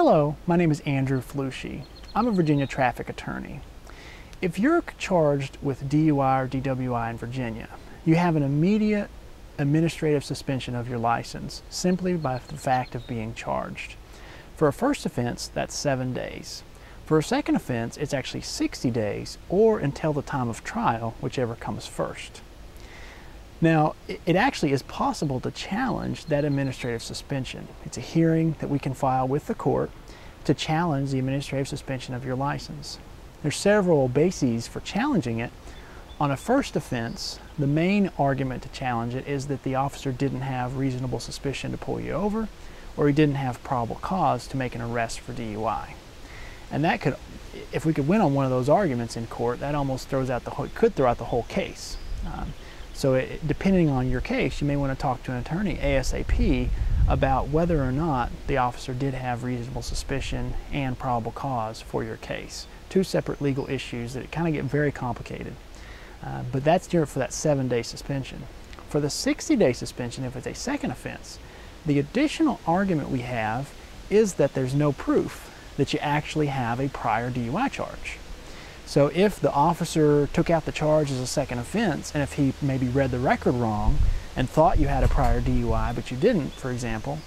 Hello, my name is Andrew Flushy. I'm a Virginia traffic attorney. If you're charged with DUI or DWI in Virginia, you have an immediate administrative suspension of your license simply by the fact of being charged. For a first offense, that's 7 days. For a second offense, it's actually 60 days or until the time of trial, whichever comes first. Now, it actually is possible to challenge that administrative suspension. It's a hearing that we can file with the court to challenge the administrative suspension of your license. There's several bases for challenging it. On a first offense, the main argument to challenge it is that the officer didn't have reasonable suspicion to pull you over, or he didn't have probable cause to make an arrest for DUI. And that could, if we could win on one of those arguments in court, that almost could throw out the whole case. Depending on your case, you may want to talk to an attorney ASAP about whether or not the officer did have reasonable suspicion and probable cause for your case. Two separate legal issues that kind of get very complicated. But that's for that 7-day suspension. For the 60-day suspension, if it's a second offense, the additional argument we have is that there's no proof that you actually have a prior DUI charge. So if the officer took out the charge as a second offense, and if he maybe read the record wrong and thought you had a prior DUI, but you didn't, for example,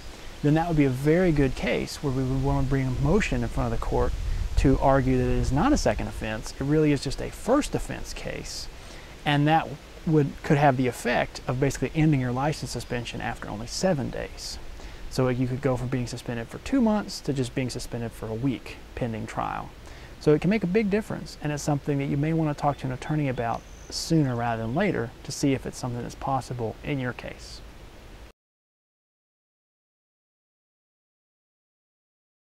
then that would be a very good case where we would want to bring a motion in front of the court to argue that it is not a second offense. It really is just a first offense case. And that could have the effect of basically ending your license suspension after only 7 days. So you could go from being suspended for 2 months to just being suspended for a week pending trial. So it can make a big difference, and it's something that you may want to talk to an attorney about sooner rather than later to see if it's something that's possible in your case.